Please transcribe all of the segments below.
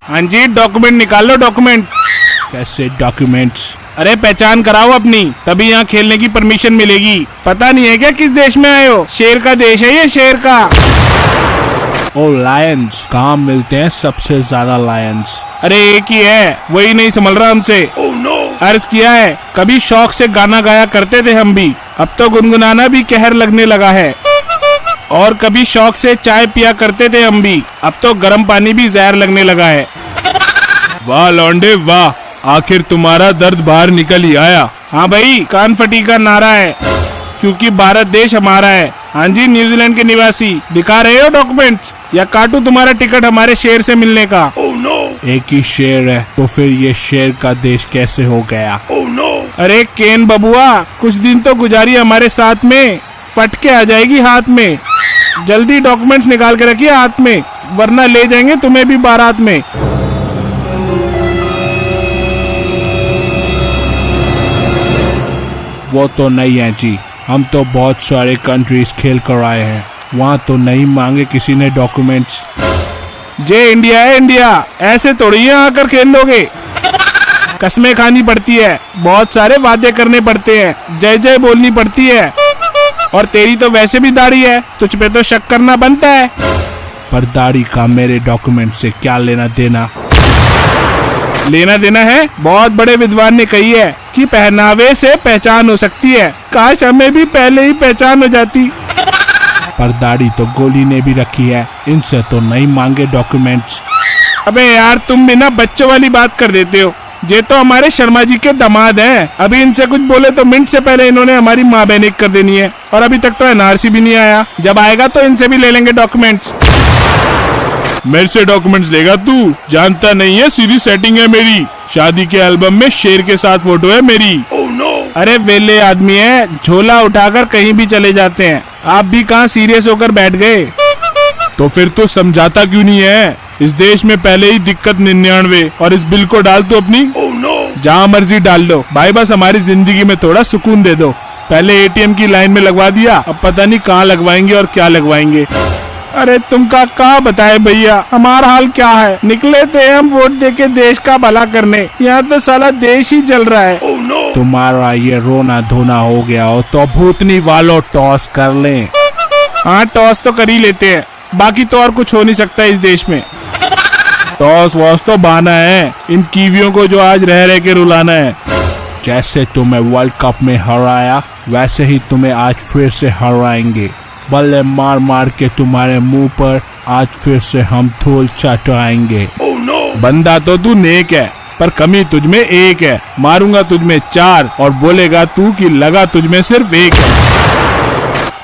हाँ जी, डॉक्यूमेंट निकालो डॉक्यूमेंट। कैसे डॉक्यूमेंट्स? अरे पहचान कराओ अपनी, तभी यहाँ खेलने की परमिशन मिलेगी। पता नहीं है क्या किस देश में आए हो? शेर का देश है ये, शेर का। ओ लायंस, कहाँ मिलते हैं सबसे ज्यादा लायंस? अरे एक ही है, वही नहीं संभल रहा हमसे। अर्ज किया है, कभी शौक से गाना गाया करते थे हम भी, अब तो गुनगुनाना भी कहर लगने लगा है। और कभी शौक से चाय पिया करते थे हम भी, अब तो गर्म पानी भी जहर लगने लगा है। वाह लौंडे वाह, आखिर तुम्हारा दर्द बाहर निकल ही आया। हाँ भाई, कान फटी का नारा है, क्योंकि भारत देश हमारा है। हाँ जी, न्यूजीलैंड के निवासी, दिखा रहे हो डॉक्यूमेंट्स या काटू तुम्हारा टिकट हमारे शेर से मिलने का? एक ही शेर है, तो फिर ये शेर का देश कैसे हो गया? अरे केन बबुआ, कुछ दिन तो गुजारी हमारे साथ में, फट के आ जाएगी हाथ में। जल्दी डॉक्यूमेंट्स निकाल के रखिए हाथ में, वरना ले जाएंगे तुम्हें भी बारात में। वो तो नहीं है जी, हम तो बहुत सारे कंट्रीज खेल कर आए हैं, वहाँ तो नहीं मांगे किसी ने डॉक्यूमेंट्स। जे इंडिया है इंडिया, ऐसे थोड़ी है आकर खेल लोगे। कसमें खानी पड़ती है, बहुत सारे वादे करने पड़ते हैं, जय जय बोलनी पड़ती है। और तेरी तो वैसे भी दाढ़ी है, तुझ पे तो शक करना बनता है। पर दाढ़ी का मेरे डॉक्यूमेंट से क्या लेना देना? लेना देना है, बहुत बड़े विद्वान ने कही है कि पहनावे से पहचान हो सकती है। काश हमें भी पहले ही पहचान हो जाती। पर दाढ़ी तो गोली ने भी रखी है, इनसे तो नहीं मांगे डॉक्यूमेंट्स। अबे यार, तुम भी ना बच्चों वाली बात कर देते हो। ये तो हमारे शर्मा जी के दामाद हैं, अभी इनसे कुछ बोले तो मिनट से पहले इन्होंने हमारी माँ बहन कर देनी है। और अभी तक तो एनआरसी भी नहीं आया, जब आएगा तो इनसे भी ले लेंगे डॉक्यूमेंट्स। मेरे से डॉक्यूमेंट्स लेगा तू? जानता नहीं है, सीधी सेटिंग है मेरी। शादी के एल्बम में शेर के साथ फोटो है मेरी। अरे वेले आदमी है, झोला उठाकर कहीं भी चले जाते हैं, आप भी कहाँ सीरियस होकर बैठ गए? तो फिर तो समझाता क्यों नहीं है? इस देश में पहले ही दिक्कत 99, और इस बिल को डाल तो अपनी जहाँ मर्जी डाल दो भाई, बस हमारी जिंदगी में थोड़ा सुकून दे दो। पहले एटीएम की लाइन में लगवा दिया, अब पता नहीं कहाँ लगवाएंगे और क्या लगवाएंगे। अरे तुमका क्या बताए भैया, हमारा हाल क्या है। निकले थे हम वोट देके देश का भला करने, यहाँ तो साला देश ही जल रहा है। तुम्हारा ये रोना धोना हो गया हो तो भूतनी वालों टॉस कर लें। हाँ टॉस तो कर ही लेते हैं, बाकी तो और कुछ हो नहीं सकता इस देश में। टॉस वॉस तो बहाना है, इन कीवियों को जो आज रह रह के रुलाना है। जैसे तुम्हें वर्ल्ड कप में हराया, वैसे ही तुम्हें आज फिर से हराएंगे। बल्ले मार मार के तुम्हारे मुंह पर आज फिर से हम धूल चटाएंगे। बंदा तो तू नेक है, पर कमी तुझमें एक है। मारूंगा तुझमें 4 और बोलेगा तू कि लगा तुझमें सिर्फ 1 है।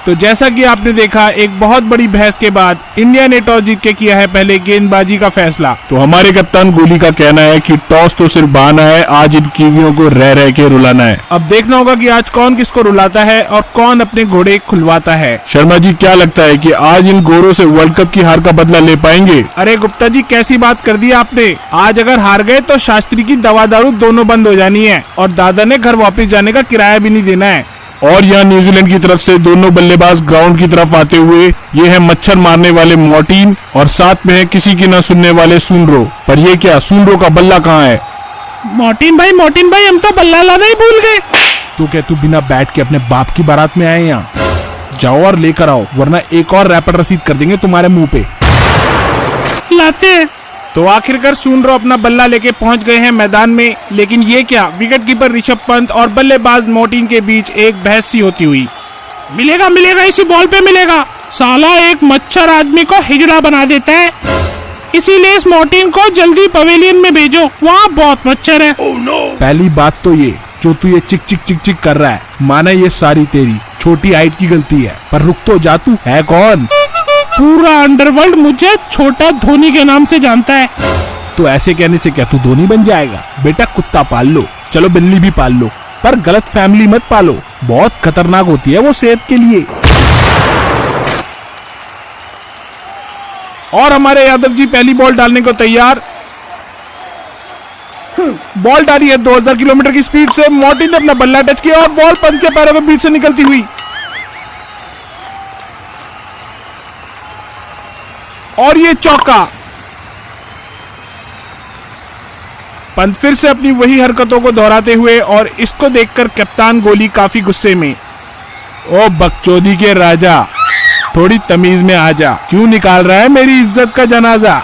तो जैसा कि आपने देखा, एक बहुत बड़ी बहस के बाद इंडिया ने टॉस जीत के किया है पहले गेंदबाजी का फैसला। तो हमारे कप्तान गोली का कहना है कि टॉस तो सिर्फ बहाना है, आज इन कीवियों को रह रह के रुलाना है। अब देखना होगा कि आज कौन किसको रुलाता है और कौन अपने घोड़े खुलवाता है। शर्मा जी, क्या लगता है कि आज इन गोरों से वर्ल्ड कप की हार का बदला ले पाएंगे? अरे गुप्ता जी, कैसी बात कर दी आपने। आज अगर हार गए तो शास्त्री की दवा दारू दोनों बंद हो जानी है, और दादा ने घर वापस जाने का किराया भी नहीं देना है। और यहाँ न्यूजीलैंड की तरफ से दोनों बल्लेबाज ग्राउंड की तरफ आते हुए, ये है मच्छर मारने वाले मॉर्टिन और साथ में है किसी की ना सुनने वाले सुनरो। पर ये क्या, सुनरो का बल्ला कहाँ है? मॉर्टिन भाई, हम तो बल्ला लाना ही भूल गए। तो क्या तू बिना बैठ के अपने बाप की बारात में आए यहाँ? जाओ और लेकर आओ, वरना एक और रैपर रसीद कर देंगे तुम्हारे मुंह पे। लाते हैं। तो आखिरकार सुनरो अपना बल्ला लेके पहुंच गए हैं मैदान में, लेकिन ये क्या, विकेट कीपर ऋषभ पंत और बल्लेबाज मॉर्टिन के बीच एक बहस सी होती हुई। मिलेगा इसी बॉल पे मिलेगा। साला एक मच्छर आदमी को हिजड़ा बना देता है, इसीलिए इस मॉर्टिन को जल्दी पवेलियन में भेजो, वहाँ बहुत मच्छर है। पहली बात तो ये, जो तू ये चिक चिक चिक चिक कर रहा है, माना ये सारी तेरी छोटी हाइट की गलती है, पर रुक तो जा, तू है कौन? पूरा अंडरवर्ल्ड मुझे छोटा धोनी के नाम से जानता है। तो ऐसे कहने से क्या तू धोनी बन जाएगा? बेटा कुत्ता पाल लो, चलो बिल्ली भी पाल लो, पर गलत फैमिली मत पालो, बहुत खतरनाक होती है वो सेहत के लिए। और हमारे यादव जी पहली बॉल डालने को तैयार। बॉल डाली है 2000 किलोमीटर की स्पीड से। मॉर्टिन ने अपना बल्ला टच किया और बॉल पंत के पैरों के बीच से निकलती हुई, और ये चौका। पंत फिर से अपनी वही हरकतों को दोहराते हुए और इसको देखकर कप्तान गोली काफी गुस्से में। ओ बकचोदी के राजा, थोड़ी तमीज में आ जा, क्यों निकाल रहा है मेरी इज्जत का जनाजा?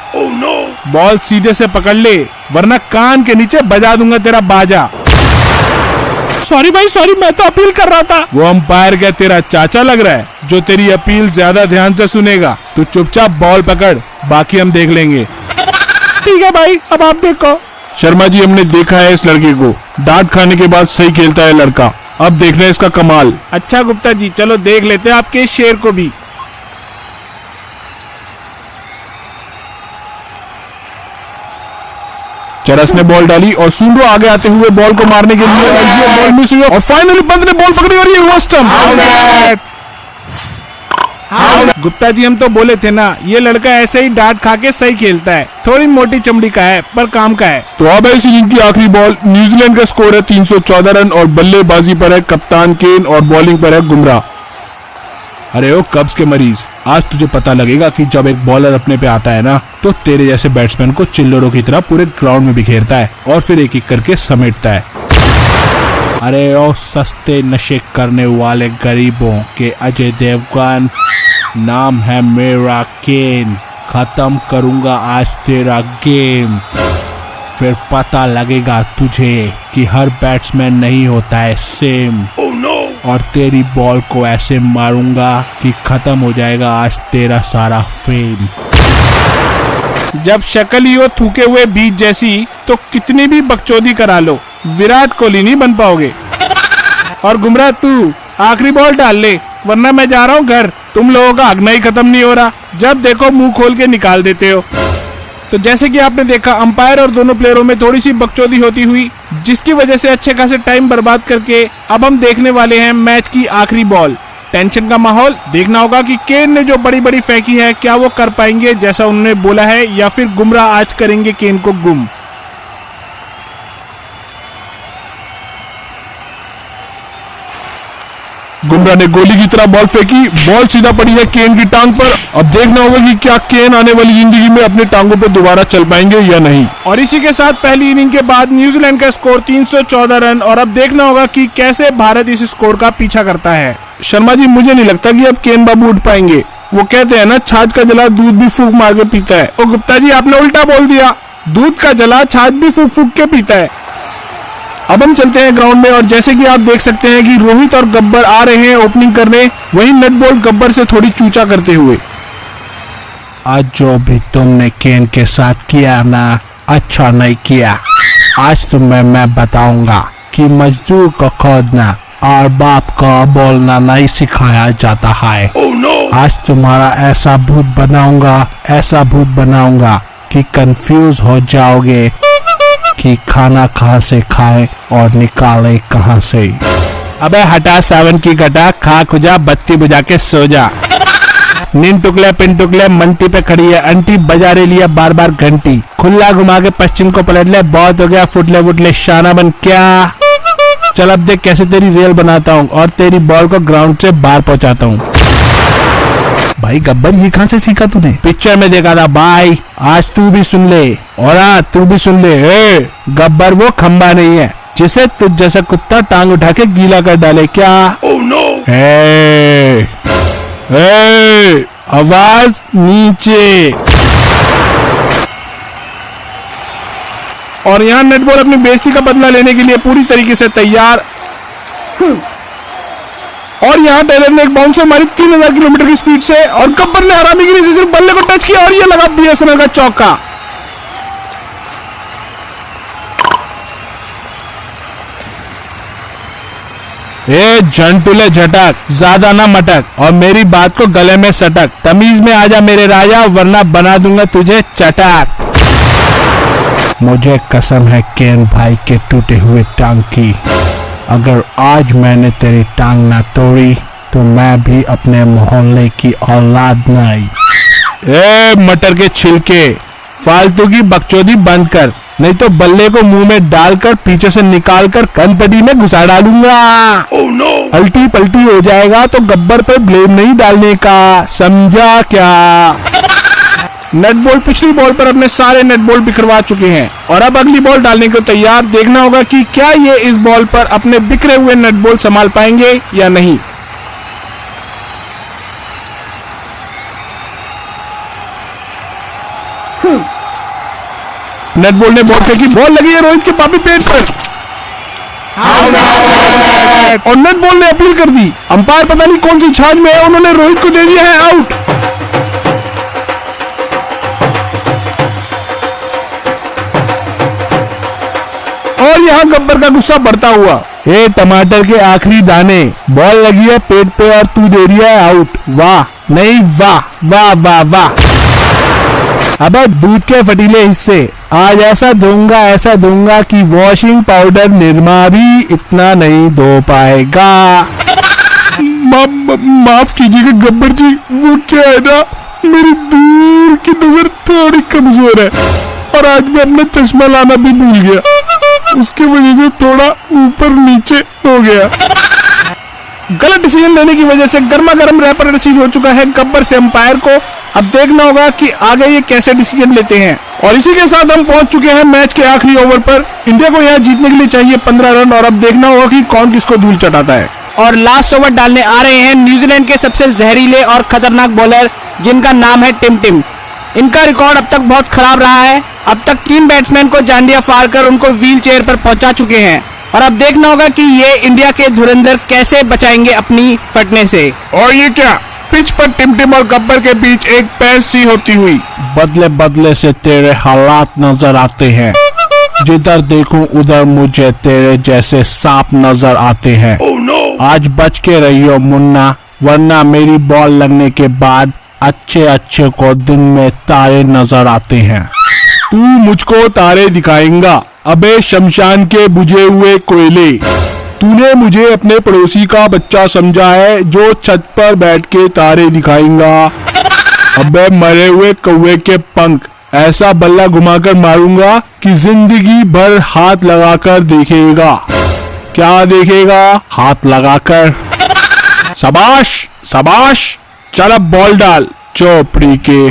बॉल सीधे से पकड़ ले वरना कान के नीचे बजा दूंगा तेरा बाजा। सॉरी भाई सॉरी, मैं तो अपील कर रहा था। वो अंपायर क्या तेरा चाचा लग रहा है जो तेरी अपील ज्यादा ध्यान से सुनेगा? तू चुपचाप बॉल पकड़, बाकी हम देख लेंगे। ठीक है भाई, अब आप देखो। शर्मा जी, हमने देखा है इस लड़के को, डांट खाने के बाद सही खेलता है लड़का, अब देखना है इसका कमाल। अच्छा गुप्ता जी, चलो देख लेते हैं आपके इस शेर को भी। चरस ने बॉल डाली और सूंडो आगे आते हुए बॉल को मारने के लिए, ये बॉल मिस हुई और फाइनली पंत ने बॉल पकड़ी और ये हुआ स्टंप। गुप्ता जी, हम तो बोले थे ना, ये लड़का ऐसे ही डांट खा के सही खेलता है, थोड़ी मोटी चमड़ी का है पर काम का है। तो अब इस इनिंग की आखिरी बॉल, न्यूजीलैंड का स्कोर है 314 रन और बल्लेबाजी पर है कप्तान केन और बॉलिंग पर है बुमराह। अरे ओ कब्ज के मरीज, आज तुझे पता लगेगा कि जब एक बॉलर अपने पे आता है ना, तो तेरे जैसे बैट्समैन को चिल्लरों की तरह पूरे ग्राउंड में बिखेरता है और फिर एक एक करके समेटता है। अरे ओ सस्ते नशे करने वाले गरीबों के अजय देवगन, नाम है मेरा केन, खत्म करूंगा आज तेरा गेम, फिर पता लगेगा तुझे कि हर बैट्समैन नहीं होता है सेम। और तेरी बॉल को ऐसे मारूंगा कि खत्म हो जाएगा आज तेरा सारा फेम। जब शक्ल ही हो थूके हुए बीज जैसी, तो कितनी भी बकचोदी करा लो, विराट कोहली नहीं बन पाओगे। और गुमराह, तू आखिरी बॉल डाल ले वरना मैं जा रहा हूँ घर, तुम लोगों का हगना ही खत्म नहीं हो रहा, जब देखो मुंह खोल के निकाल देते हो। तो जैसे कि आपने देखा, अंपायर और दोनों प्लेयरों में थोड़ी सी बकचोदी होती हुई, जिसकी वजह से अच्छे खासे टाइम बर्बाद करके अब हम देखने वाले हैं मैच की आखिरी बॉल। टेंशन का माहौल, देखना होगा कि केन ने जो बड़ी बड़ी फेंकी है क्या वो कर पाएंगे जैसा उन्होंने बोला है, या फिर बुमराह आज करेंगे केन को गुम। बुमराह ने गोली की तरह बॉल फेंकी, बॉल सीधा पड़ी है केन की टांग पर। अब देखना होगा कि क्या केन आने वाली जिंदगी में अपने टांगों पर दोबारा चल पाएंगे या नहीं। और इसी के साथ पहली इनिंग के बाद न्यूजीलैंड का स्कोर 314 रन, और अब देखना होगा कि कैसे भारत इस स्कोर का पीछा करता है। शर्मा जी, मुझे नहीं लगता कि अब केन बाबू उठ पाएंगे, वो कहते हैं ना, छाछ का जला दूध भी फूंक मार के पीता है। और गुप्ता जी, आपने उल्टा बोल दिया, दूध का जला छाछ भी फूंक फूंक के पीता है। अब हम चलते हैं ग्राउंड में और जैसे कि आप देख सकते हैं कि रोहित और गब्बर आ रहे हैं ओपनिंग करने, वहीं नट बॉल्ट गब्बर से थोड़ी चूचा करते हुए। आज जो भी तुमने केन के साथ किया ना, अच्छा नहीं किया। आज तुम्हें मैं बताऊंगा कि मजदूर को खोदना और बाप को बोलना नहीं सिखाया जाता है। आज तुम्हारा ऐसा भूत बनाऊंगा कि कंफ्यूज हो जाओगे कि खाना कहाँ से खाए और निकाले कहाँ से। अबे हटा सावन की घटा, खा खुजा, बत्ती बुझा के सो जा। नींद टुकले पिन टुकले, मंटी पे खड़ी है अंटी, बजा रे लिया बार बार घंटी, खुला घुमा के पश्चिम को पलट ले, बहुत हो गया फुटले फुटले शाना बन क्या। चल अब देख कैसे तेरी रेल बनाता हूँ और तेरी बॉल को ग्राउंड से बाहर पहुँचाता हूँ। भाई गब्बर, ये कहाँ से सीखा तूने? पिक्चर में देखा था भाई, आज तू भी सुन ले। और हाँ, तू भी सुन ले, गब्बर वो खंबा नहीं है जिसे तुझ जैसा कुत्ता टांग उठा के गीला कर डाले क्या। आवाज नीचे। और यहाँ नेट बॉल अपनी बेइज्जती का बदला लेने के लिए पूरी तरीके से तैयार। और यहाँ टेलर ने एक बाउंसर मारी 3000 किलोमीटर की स्पीड से, और गब्बर ने हरामीगिरी से सिर्फ बल्ले को टच किया और ये लगा बीएसएनएल का चौका। ए झंटुले झटक, ज्यादा ना मटक और मेरी बात को गले में सटक, तमीज में आजा मेरे राजा वरना बना दूंगा तुझे चटक। मुझे कसम है केन भाई के टूटे हुए टांग की, अगर आज मैंने तेरी टांग ना तोड़ी तो मैं भी अपने मोहल्ले की औलाद नहीं। ए मटर के छिलके, फालतू की बकचोदी बंद कर, नहीं तो बल्ले को मुंह में डालकर पीछे से निकालकर कनपटी में घुसा डालूंगा। अल्टी पल्टी हो जाएगा तो गब्बर पर ब्लेम नहीं डालने का, समझा क्या? नेट बॉल पिछली बॉल पर अपने सारे नेट बॉल बिखरवा चुके हैं और अब अगली बॉल डालने को तैयार। देखना होगा कि क्या ये इस बॉल पर अपने बिखरे हुए नेट बॉल संभाल पाएंगे या नहीं। नेट बॉल ने बॉल फेंकी, बॉल लगी है रोहित के पापी पेट पर और नेट बॉल ने अपील कर दी। अंपायर पता नहीं कौन सी छाछ में है, उन्होंने रोहित को दे दिया है आउट। और यहाँ गब्बर का गुस्सा बढ़ता हुआ, हे टमाटर के आखिरी दाने, बॉल लगी है पेट पे और तू दे दिया है आउट। वाह नहीं वाह वाह वाह वाह। अबे दूध के फटीले हिस्से, आज ऐसा दूंगा कि वॉशिंग पाउडर निरमा भी इतना नहीं धो पाएगा। माफ कीजिएगा गब्बर जी, वो क्या है ना, मेरी दूर की नजर थोड़ी कमजोर है और आज मैं अपना चश्मा लाना भी भूल गया, उसकी वजह से थोड़ा ऊपर नीचे हो गया। गलत डिसीजन लेने की वजह से गर्मा गर्म रैपर रिसीव हो चुका है गब्बर से अंपायर को। अब देखना होगा कि आगे ये कैसे डिसीजन लेते हैं। और इसी के साथ हम पहुंच चुके हैं मैच के आखिरी ओवर पर। इंडिया को यहाँ जीतने के लिए चाहिए 15 रन और अब देखना होगा कि कौन किसको धूल चटाता है। और लास्ट ओवर डालने आ रहे हैं न्यूजीलैंड के सबसे जहरीले और खतरनाक बॉलर, जिनका नाम है टिम टिम। इनका रिकॉर्ड अब तक बहुत खराब रहा है। अब तक 3 बैट्समैन को जांडिया फाड़ कर उनको व्हील चेयर पर पहुंचा चुके हैं और अब देखना होगा कि ये इंडिया के धुरंधर कैसे बचाएंगे अपनी फटने से। और ये क्या, पिच पर टिम और गब्बर के बीच एक पैस सी होती हुई। बदले बदले से तेरे हालात नजर आते हैं, जिधर देखूं उधर मुझे तेरे जैसे सांप नजर आते हैं। आज बच के रहियो मुन्ना, वरना मेरी बॉल लगने के बाद अच्छे को दिन में तारे नजर आते हैं। तू मुझको तारे दिखाएगा, अबे शमशान के बुझे हुए कोयले। तूने मुझे अपने पड़ोसी का बच्चा समझा है जो छत पर बैठ के तारे दिखाएगा। अबे मरे हुए कौवे के पंख, ऐसा बल्ला घुमाकर मारूंगा कि जिंदगी भर हाथ लगाकर देखेगा। क्या देखेगा? हाथ लगाकर। शाबाश शाबाश, चल अब बॉल डाल चौपड़ी के।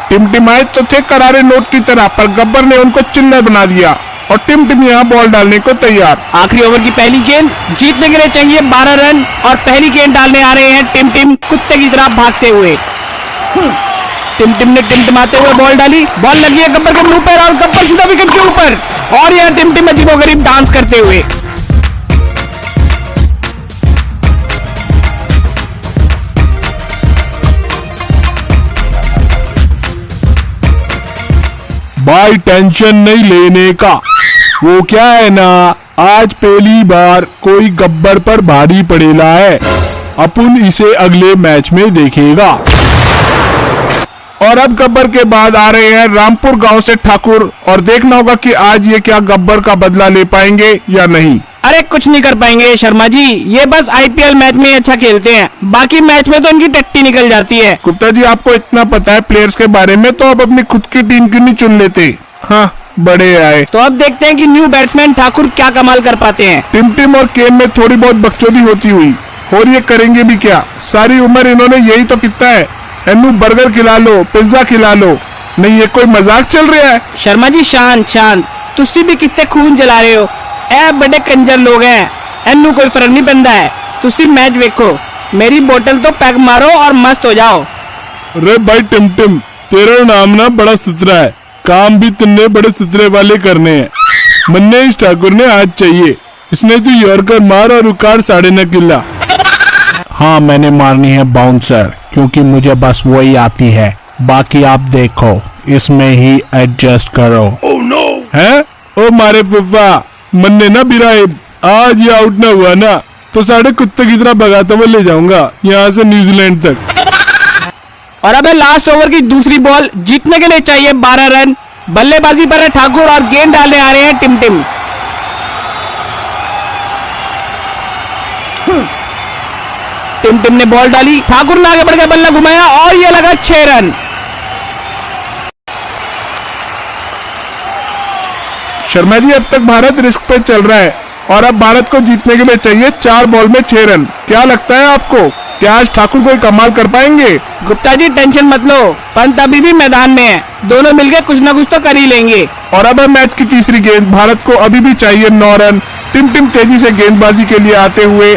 टिमटिमाए तो थे करारे नोट की तरह, पर गब्बर ने उनको चिल्लर बना दिया और टिम यहाँ बॉल डालने को तैयार। आखिरी ओवर की पहली गेंद, जीतने के लिए चाहिए 12 रन और पहली गेंद डालने आ रहे हैं टिम कुत्ते की तरह भागते हुए। टिम ने टिमटिमाते हुए बॉल डाली, बॉल लगी है गब्बर के मुंह पर और गब्बर सीधा विकेट के ऊपर और यह टिम अजीबोगरीब डांस करते हुए। भाई टेंशन नहीं लेने का, वो क्या है ना, आज पहली बार कोई गब्बर पर भारी पड़ेला है, अपन इसे अगले मैच में देखेगा। और अब गब्बर के बाद आ रहे हैं रामपुर गांव से ठाकुर और देखना होगा कि आज ये क्या गब्बर का बदला ले पाएंगे या नहीं। अरे कुछ नहीं कर पाएंगे शर्मा जी, ये बस आईपीएल मैच में अच्छा खेलते हैं, बाकी मैच में तो इनकी टट्टी निकल जाती है। गुप्ता जी आपको इतना पता है प्लेयर्स के बारे में, तो अब अपनी खुद की टीम क्यों नहीं चुन लेते? हाँ बड़े आए। तो अब देखते हैं कि न्यू बैट्समैन ठाकुर क्या कमाल कर पाते हैं। टिम और केम में थोड़ी बहुत बकचोदी होती हुई, और ये करेंगे भी क्या, सारी उम्र इन्होंने यही तो किया है। एनू बर्गर खिला लो, पिज्जा खिला लो, नहीं ये कोई मजाक चल रहा है? शर्मा जी शांत, तुसी भी कितने खून जला रहे हो, ए बड़े कंजर लोग हैं, एनू कोई फर्क नहीं पैंदा है। तुसी मैच देखो, मेरी बोतल तो पैक मारो और मस्त हो जाओ। अरे भाई टिम तेरा नाम ना बड़ा सुथरा है, काम भी तुमने बड़े सुथरे वाले करने हैं। मन्ने इस ठाकुर ने आज चाहिए, इसने तो यॉर्कर मार और उकार 9.5 किला। हाँ मैंने मारनी है बाउंसर, क्योंकि मुझे बस वही आती है, बाकी आप देखो इसमें ही एडजस्ट करो। oh, no. है ओ मारे फुफा, मन्ने ना बिराइब, आज ये आउट ना हुआ ना तो साढ़े कुत्ते की तरह भगाता हुआ ले जाऊंगा यहाँ से न्यूजीलैंड तक। और अब लास्ट ओवर की दूसरी बॉल, जीतने के लिए चाहिए 12 रन। बल्लेबाजी पर है ठाकुर और गेंद डालने आ रहे हैं टिम। टिम ने बॉल डाली, ठाकुर ने आगे बढ़कर बल्ला घुमाया और यह लगा 6 रन। शर्मा जी अब तक भारत रिस्क पे चल रहा है और अब भारत को जीतने के लिए चाहिए 4 बॉल में 6 रन। क्या लगता है आपको, क्या आज ठाकुर कोई कमाल कर पाएंगे? गुप्ता जी टेंशन मत लो, पंत अभी भी मैदान में है, दोनों मिलकर कुछ ना कुछ तो कर ही लेंगे। और अब है मैच की तीसरी गेंद। भारत को अभी भी चाहिए 9 रन। टिम तेजी से गेंदबाजी के लिए आते हुए,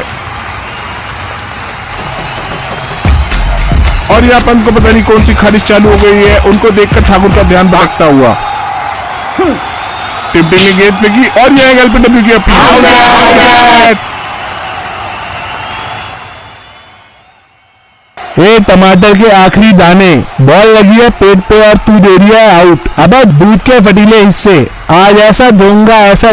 और यहाँ पंत को पता नहीं कौन सी खारिश चालू हो गई है। उनको देखकर ठाकुर का ध्यान भटकता हुआ टिम ने गेंद फेंकी और यह एलबीडब्ल्यू की अपील। ए टमाटर के आखिरी दाने, बॉल लगी है पेट पे और तू दे रही है आउट। अब दूध के फटीले हिस्से आज ऐसा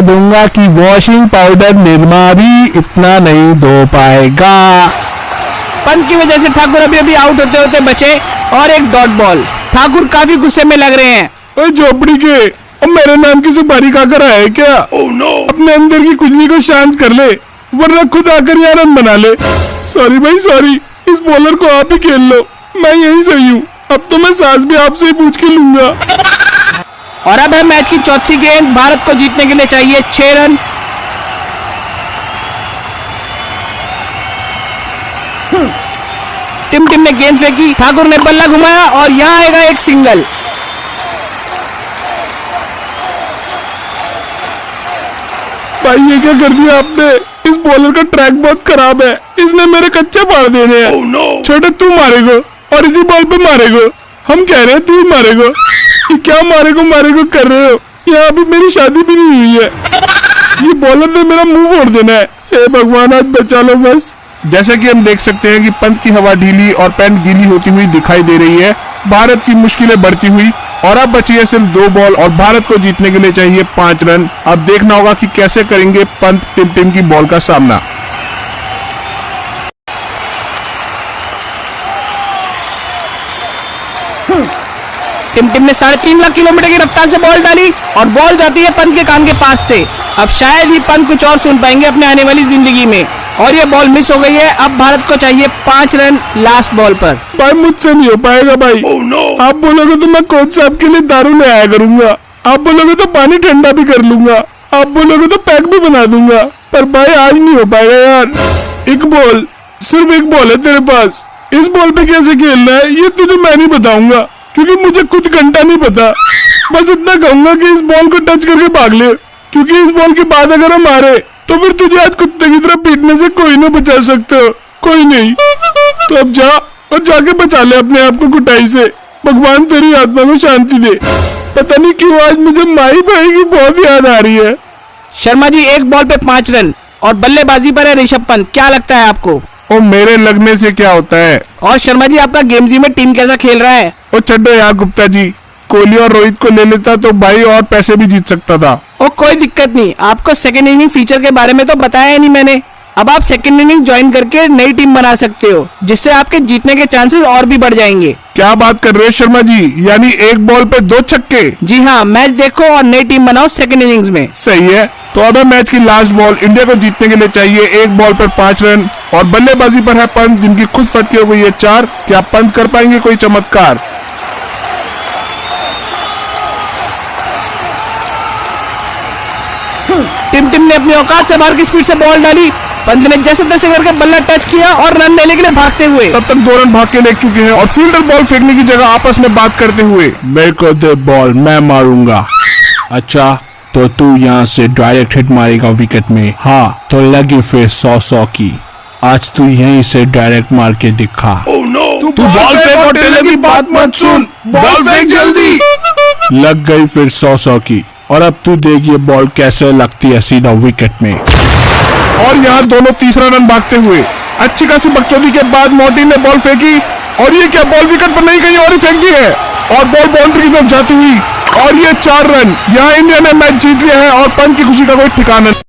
दूंगा कि वॉशिंग पाउडर निरमा भी इतना नहीं धो पाएगा। पंत की वजह से ठाकुर अभी आउट होते होते बचे और एक डॉट बॉल। ठाकुर काफी गुस्से में लग रहे हैं। ओए झोपड़ी के, अब मेरे नाम की सुपारी खाकर आए क्या? अपने अंदर की कुजली को शांत कर ले, वरना खुद आकर यहाँ रन बना ले। सॉरी भाई सॉरी, इस बॉलर को आप ही खेल लो, मैं यही सही हूँ। अब तो मैं सांस भी आपसे ही पूछ के लूंगा। और अब है मैच की चौथी गेंद। भारत को जीतने के लिए चाहिए 6 रन। टिम ने गेंद फेंकी, ठाकुर ने बल्ला घुमाया और यहाँ आएगा एक सिंगल। भाई ये क्या कर दिया आपने? इस बॉलर का ट्रैक बहुत खराब है, इसने मेरे कच्चे पार देने हैं। छोटे तू मारेगा और इसी बॉल पे मारेगा। हम कह रहे हैं तू मारेगा, ये क्या मारेगा कर रहे हो? यहाँ अभी मेरी शादी भी नहीं हुई है, ये बॉलर ने मेरा मुंह फोड़ देना है। हे भगवान आज बचा लो बस। जैसा कि हम देख सकते हैं कि पंत की हवा ढीली और पैंट गीली होती हुई दिखाई दे रही है। भारत की मुश्किलें बढ़ती हुई और अब बची है सिर्फ 2 बॉल और भारत को जीतने के लिए चाहिए 5 रन। अब देखना होगा कि कैसे करेंगे पंत टिम की बॉल का सामना। टिम ने 3.5 लाख किलोमीटर की रफ्तार से बॉल डाली और बॉल जाती है पंत के कान के पास से। अब शायद ही पंत कुछ और सुन पाएंगे अपने आने वाली जिंदगी में, और ये बॉल मिस हो गई है। अब भारत को चाहिए 5 रन लास्ट बॉल पर। भाई मुझसे नहीं हो पाएगा भाई। आप बोलोगे तो मैं कोच साहब के लिए दारू ले आया करूंगा, आप बोलोगे तो पानी ठंडा भी कर लूंगा, आप बोलोगे तो पैक भी बना दूंगा, पर भाई आज नहीं हो पाएगा यार। एक बॉल, सिर्फ एक बॉल है तेरे पास, इस बॉल पे कैसे खेलना है ये तुझे मैं नहीं बताऊंगा, क्योंकि मुझे कुछ घंटा नहीं पता। बस इतना कहूंगा कि इस बॉल को टच करके भाग ले, क्योंकि इस बॉल के बाद अगर हम हारे तो फिर तुझे आज कुत्ते की तरह पीटने से कोई नहीं बचा सकता, कोई नहीं। तो अब जा और जाके बचा ले अपने आप को कुटाई से। भगवान तेरी आत्मा को शांति दे। पता नहीं क्यों आज मुझे माई भाई की बहुत याद आ रही है। शर्मा जी एक बॉल पे 5 रन और बल्लेबाजी पर है ऋषभ पंत, क्या लगता है आपको? और मेरे लगने से क्या होता है? और शर्मा जी आपका गेम जी में टीम कैसा खेल रहा है? और छड्डो यार गुप्ता जी, कोहली और रोहित को ले लेता तो भाई और पैसे भी जीत सकता था। और कोई दिक्कत नहीं, आपको सेकंड इनिंग फीचर के बारे में तो बताया ही नहीं मैंने। अब आप सेकंड इनिंग ज्वाइन करके नई टीम बना सकते हो, जिससे आपके जीतने के चांसेस और भी बढ़ जाएंगे। क्या बात कर रहे हो शर्मा जी, यानी एक बॉल पे 2 छक्के? जी हाँ, मैच देखो और नई टीम बनाओ सेकंड इनिंग्स में। सही है। तो अब है मैच की लास्ट बॉल। इंडिया को जीतने के लिए चाहिए एक बॉल पर 5 रन और बल्लेबाजी पर है पंत, जिनकी खुद फटकी हो गई है 4। क्या पंत कर पाएंगे कोई चमत्कार? टिम ने अपनी औकात से बाहर की स्पीड से बॉल डाली। पंत ने जैसे तैसे करके बल्ला टच किया और रन लेने के लिए भागते हुए। तब तक 2 रन भाग के ले चुके हैं और फील्डर बॉल फेंकने की जगह आपस में बात करते हुए, मेरे को दे बॉल, मैं मारूंगा। अच्छा तो तू यहाँ से डायरेक्ट हिट मारेगा विकेट में? हाँ तो लगी फिर 100 की। आज तू यहीं से डायरेक्ट मार के दिखा। तू बॉल फेंक और टेलर की बात मत सुन, बॉल फेंक जल्दी। लग गई फिर 100 की। और अब तू देख ये बॉल कैसे लगती है सीधा विकेट में। और यहाँ दोनों तीसरा रन भागते हुए। अच्छी खासी बकचोदी के बाद मोर्टी ने बॉल फेंकी और ये क्या बॉल विकेट पर नहीं गई और ही फेंक दी है और बॉल बाउंड्री की तरफ जाती हुई और ये 4 रन। यहाँ इंडिया ने मैच जीत लिया है और पंत की खुशी का कोई ठिकाना नहीं।